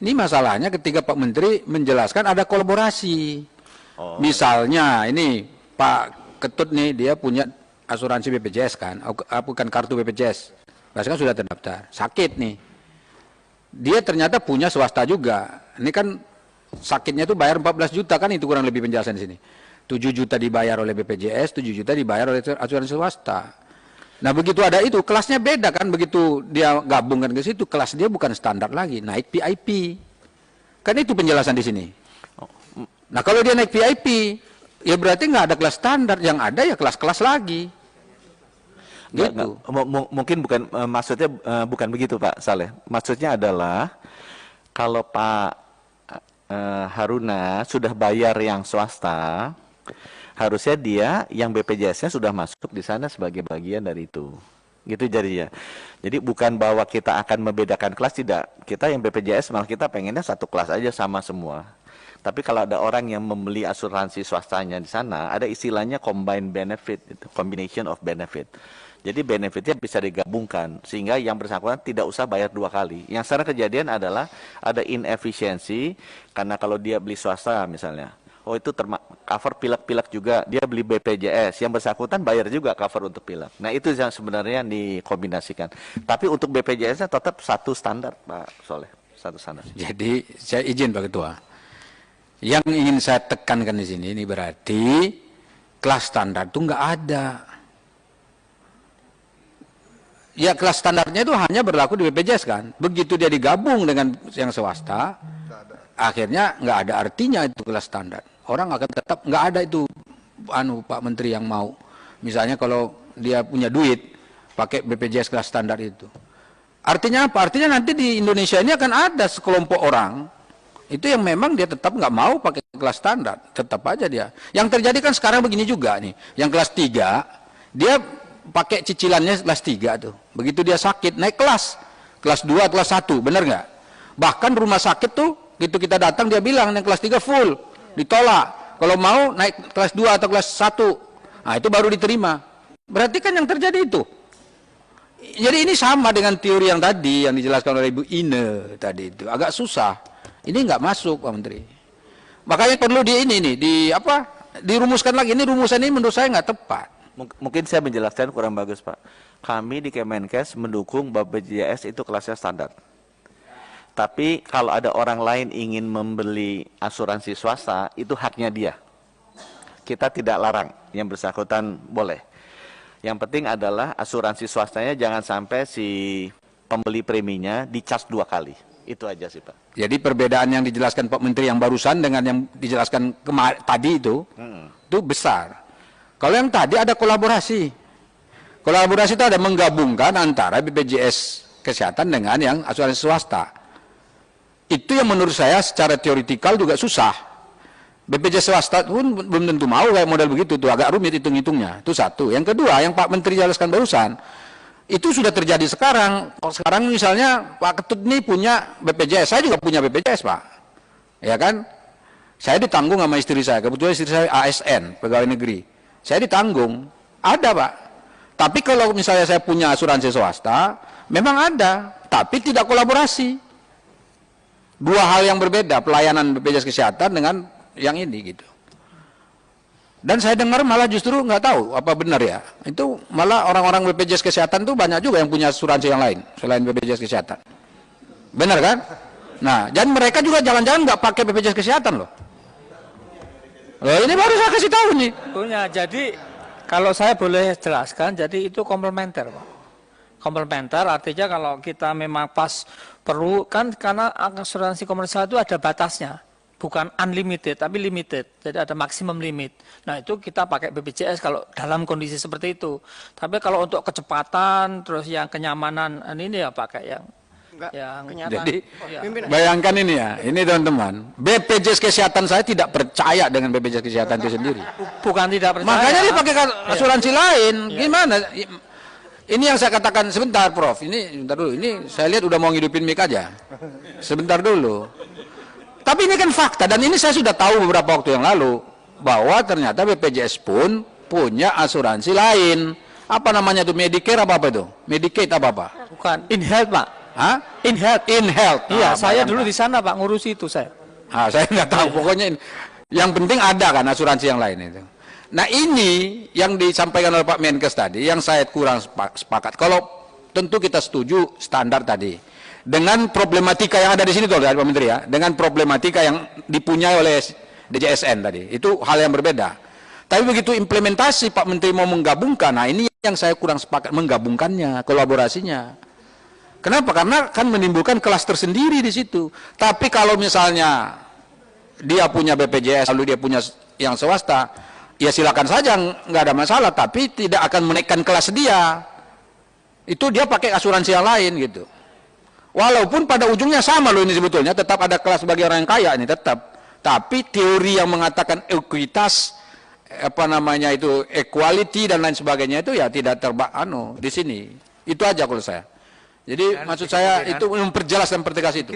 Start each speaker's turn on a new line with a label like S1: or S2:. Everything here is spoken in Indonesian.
S1: Ini masalahnya ketika Pak Menteri menjelaskan ada kolaborasi. Misalnya ini Pak Ketut nih, dia punya asuransi BPJS kan, bukan kartu BPJS. Berarti kan sudah terdaftar. Sakit nih. Dia ternyata punya swasta juga. Ini kan sakitnya tuh bayar 14 juta kan, itu kurang lebih penjelasan di sini. 7 juta dibayar oleh BPJS, 7 juta dibayar oleh asuransi swasta. Nah begitu ada itu, kelasnya beda kan, begitu dia gabungkan ke situ, kelas dia bukan standar lagi, naik VIP. Kan itu penjelasan di sini. Nah kalau dia naik VIP, ya berarti nggak ada kelas standar, yang ada ya kelas-kelas lagi. Gitu.
S2: Mungkin bukan maksudnya bukan begitu Pak Saleh. Maksudnya adalah kalau Pak Haruna sudah bayar yang swasta, harusnya dia yang BPJS-nya sudah masuk di sana sebagai bagian dari itu. Gitu jadinya. Jadi bukan bahwa kita akan membedakan kelas, tidak. Kita yang BPJS malah kita pengennya satu kelas aja sama semua. Tapi kalau ada orang yang membeli asuransi swastanya di sana, ada istilahnya combined benefit, combination of benefit. Jadi benefitnya bisa digabungkan sehingga yang bersangkutan tidak usah bayar 2 kali. Yang sekarang kejadian adalah ada inefisiensi karena kalau dia beli swasta misalnya, oh itu cover pilek-pilek juga, dia beli BPJS, yang bersangkutan bayar juga cover untuk pilek. Nah itu yang sebenarnya dikombinasikan. Tapi untuk BPJS-nya tetap satu standar Pak Soleh, satu standar.
S1: Jadi saya izin Pak Ketua, yang ingin saya tekankan di sini ini berarti kelas standar itu nggak ada. Ya kelas standarnya itu hanya berlaku di BPJS kan. Begitu dia digabung dengan yang swasta, akhirnya nggak ada artinya itu kelas standar. Orang akan tetap nggak ada itu Pak Menteri yang mau. Misalnya kalau dia punya duit pakai BPJS kelas standar itu. Artinya apa? Artinya nanti di Indonesia ini akan ada sekelompok orang itu yang memang dia tetap nggak mau pakai kelas standar, tetap aja dia. Yang terjadi kan sekarang begini juga nih. Yang kelas 3 dia pakai cicilannya kelas 3 tuh. Begitu dia sakit naik kelas 2, kelas 1, benar nggak? Bahkan rumah sakit tuh, gitu kita datang dia bilang yang kelas 3 full, ditolak. Kalau mau naik kelas 2 atau kelas 1, nah itu baru diterima. Berarti kan yang terjadi itu. Jadi ini sama dengan teori yang tadi yang dijelaskan oleh Ibu Ine tadi itu, agak susah. Ini nggak masuk Pak Menteri. Makanya perlu dirumuskan lagi. Ini rumusan ini menurut saya nggak tepat.
S2: Mungkin saya menjelaskan kurang bagus Pak. Kami di Kemenkes mendukung BPJS itu kelasnya standar. Tapi kalau ada orang lain ingin membeli asuransi swasta, itu haknya dia. Kita tidak larang, yang bersangkutan boleh. Yang penting adalah asuransi swastanya jangan sampai si pembeli preminya dicas 2 kali. Itu aja sih Pak.
S1: Jadi perbedaan yang dijelaskan Pak Menteri yang barusan dengan yang dijelaskan tadi itu besar. Kalau yang tadi ada kolaborasi. Kolaborasi itu ada menggabungkan antara BPJS Kesehatan dengan yang asuransi swasta. Itu yang menurut saya secara teoritikal juga susah. BPJS swasta pun belum tentu mau kayak model begitu tuh, agak rumit hitung-hitungnya. Itu satu. Yang kedua, yang Pak Menteri jelaskan barusan, itu sudah terjadi sekarang. Sekarang misalnya Pak Ketut ini punya BPJS, saya juga punya BPJS Pak. Ya kan? Saya ditanggung sama istri saya, kebetulan istri saya ASN, pegawai negeri. Saya ditanggung, ada Pak. Tapi kalau misalnya saya punya asuransi swasta, memang ada, tapi tidak kolaborasi. 2 hal yang berbeda, pelayanan BPJS Kesehatan dengan yang ini gitu. Dan saya dengar malah justru nggak tahu apa benar ya. Itu malah orang-orang BPJS Kesehatan tuh banyak juga yang punya asuransi yang lain selain BPJS Kesehatan. Benar kan? Nah, dan mereka juga jangan-jangan nggak pakai BPJS Kesehatan loh. Ini baru saya kasih tahu nih.
S3: Punya. Jadi kalau saya boleh jelaskan, jadi itu komplementer Pak. Komplementer artinya kalau kita memang pas perlu kan, karena asuransi komersial itu ada batasnya. Bukan unlimited, tapi limited. Jadi ada maksimum limit. Nah itu kita pakai BPJS kalau dalam kondisi seperti itu. Tapi kalau untuk kecepatan, terus yang kenyamanan, ini ya pakai yang
S1: jadi bayangkan ini ya, ini teman-teman, BPJS Kesehatan saya tidak percaya dengan BPJS Kesehatan itu sendiri.
S3: Bukan tidak percaya.
S1: Makanya dia pakai asuransi lain. Gimana? Ini yang saya katakan sebentar, Prof. Ini sebentar dulu. Ini saya lihat udah mau ngidupin mic aja. Sebentar dulu. Tapi ini kan fakta dan ini saya sudah tahu beberapa waktu yang lalu bahwa ternyata BPJS pun punya asuransi lain. Apa namanya itu? Medicare apa itu? Medicaid apa?
S3: Bukan. InHealth Pak.
S1: Hah?
S3: In health.
S1: In health.
S3: Iya, saya
S1: bayangkan.
S3: dulu di sana Pak, ngurusi itu saya.
S1: Saya nggak tahu, pokoknya yang penting ada kan asuransi yang lain itu. Nah ini yang disampaikan oleh Pak Menkes tadi, yang saya kurang sepakat. Kalau tentu kita setuju standar tadi, dengan problematika yang ada di sini tuh dari Pak Menteri ya, dengan problematika yang dipunyai oleh DJSN tadi, itu hal yang berbeda. Tapi begitu implementasi Pak Menteri mau menggabungkan, nah ini yang saya kurang sepakat, menggabungkannya, kolaborasinya. Kenapa? Karena kan menimbulkan kelas tersendiri di situ. Tapi kalau misalnya dia punya BPJS, lalu dia punya yang swasta, ya silakan saja, nggak ada masalah. Tapi tidak akan menaikkan kelas dia. Itu dia pakai asuransi yang lain gitu. Walaupun pada ujungnya sama loh ini sebetulnya, tetap ada kelas bagi orang yang kaya ini tetap. Tapi teori yang mengatakan ekuitas, apa namanya itu equality dan lain sebagainya itu ya tidak di sini. Itu aja kalau saya. Jadi maksud saya itu memperjelas dan mempertegas itu.